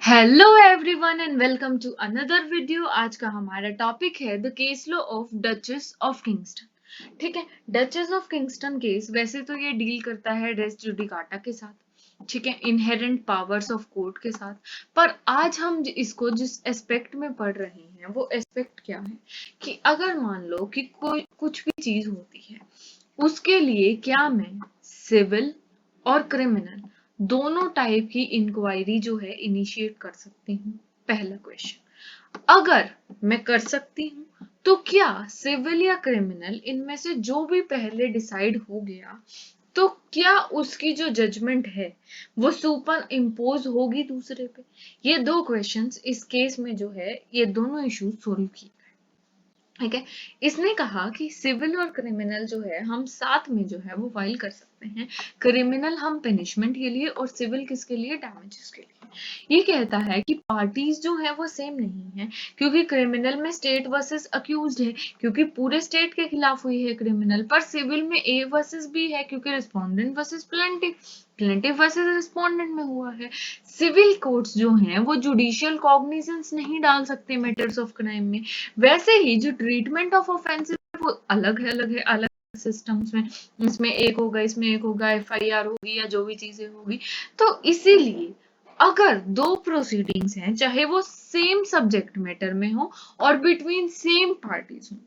Hello everyone and welcome to another video. आज का हमारा टॉपिक है the case law of Duchess of Kingston. ठीक है, डचेस ऑफ किंगस्टन केस वैसे तो ये डील करता है रेस जुडिकाटा के साथ, ठीक है, इनहेरेंट पावर्स ऑफ कोर्ट के साथ। पर आज हम इसको जिस एस्पेक्ट में पढ़ रहे हैं वो एस्पेक्ट क्या है कि अगर मान लो कि कोई कुछ भी चीज होती है, उसके लिए क्या मैं सिविल और क्रिमिनल दोनों टाइप की इंक्वायरी जो है इनिशिएट कर सकती हूँ। पहला क्वेश्चन, अगर मैं कर सकती हूँ तो क्या सिविल या क्रिमिनल इनमें से जो भी पहले डिसाइड हो गया तो क्या उसकी जो जजमेंट है वो सुपर इम्पोज होगी दूसरे पे। ये दो क्वेश्चंस इस केस में जो है ये दोनों इश्यूज सोल्व किए। ठीक है, इसने कहा कि सिविल और क्रिमिनल जो है हम साथ में जो है वो फाइल कर सकते हैं। क्रिमिनल हम पनिशमेंट के लिए और सिविल किसके लिए, डैमेजेस के लिए। ये कहता है कि पार्टीज जो है वो सेम नहीं है, क्योंकि क्रिमिनल में स्टेट वर्सेस अक्यूज्ड है क्योंकि पूरे स्टेट के खिलाफ हुई है क्रिमिनल, पर सिविल में ए वर्सेस बी है क्योंकि respondent versus plaintiff, plaintiff versus respondent में हुआ है। सिविल कोर्ट्स जो हैं वो जुडिशियल कॉग्निजेंस नहीं डाल सकते मैटर्स ऑफ क्राइम में। वैसे ही जो ट्रीटमेंट ऑफ ऑफेंसेस वो अलग है अलग सिस्टम्स में, इसमें एक होगा इसमें एक होगा, एफआईआर होगी या जो भी चीजें होगी। तो इसीलिए अगर दो प्रोसीडिंग्स हैं चाहे वो सेम सब्जेक्ट मैटर में हो और बिटवीन सेम पार्टीज हो,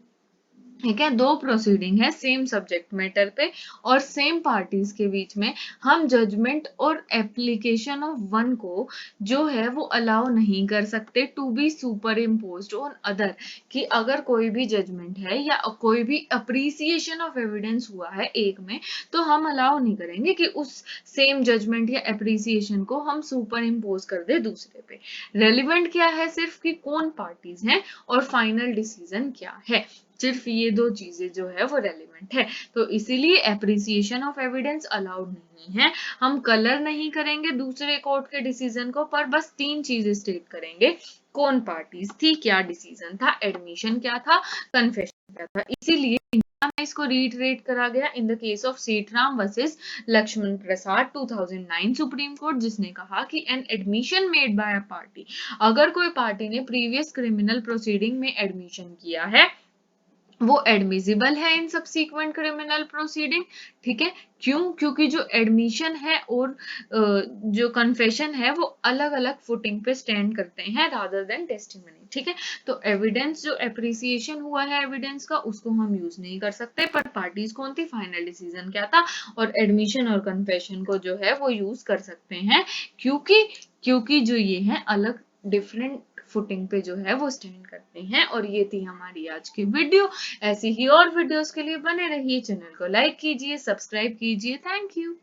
ठीक है, दो प्रोसीडिंग है सेम सब्जेक्ट मैटर पे और सेम पार्टीज के बीच में, हम जजमेंट और एप्लीकेशन ऑफ वन को जो है वो अलाउ नहीं कर सकते to be superimposed on other. कि अगर कोई भी जजमेंट है या कोई भी अप्रिसिएशन ऑफ एविडेंस हुआ है एक में, तो हम अलाउ नहीं करेंगे कि उस सेम जजमेंट या अप्रिसिएशन को हम सुपर इम्पोज कर दे दूसरे पे। रेलिवेंट क्या है, सिर्फ कि कौन पार्टीज हैं और फाइनल डिसीजन क्या है, सिर्फ ये दो चीजें जो है वो रेलिवेंट है। तो इसीलिए एप्रिसिएशन ऑफ एविडेंस अलाउड नहीं है। हम कलर नहीं करेंगे दूसरे कोर्ट के डिसीजन को, पर बस तीन चीजें स्टेट करेंगे, कौन पार्टीज थी, क्या डिसीजन था, एडमिशन क्या था, कन्फेशन क्या था। इसीलिए में इसको रीटरेट करा गया in the case of Sitaram versus Lakshman Prasad 2009 supreme court, जिसने कहा कि an admission made by a party, अगर कोई पार्टी ने प्रीवियस क्रिमिनल प्रोसीडिंग में एडमिशन किया है वो एडमिजिबल है इन सब्सीक्वेंट क्रिमिनल प्रोसीडिंग। ठीक है, क्यों, क्योंकि जो एडमिशन है और जो कन्फेशन है वो अलग अलग फुटिंग पे स्टैंड करते हैं रादर देन टेस्टिमनी। ठीक है, तो एविडेंस जो एप्रिसिएशन हुआ है एविडेंस का उसको हम यूज नहीं कर सकते, पर पार्टीज कौन थी, फाइनल डिसीजन क्या था, और एडमिशन और कन्फेशन को जो है वो यूज कर सकते हैं क्योंकि क्योंकि जो ये है अलग डिफरेंट फुटिंग पे जो है वो स्टैंड करते हैं। और ये थी हमारी आज की वीडियो। ऐसी ही और वीडियोस के लिए बने रहिए, चैनल को लाइक कीजिए, सब्सक्राइब कीजिए। Thank you.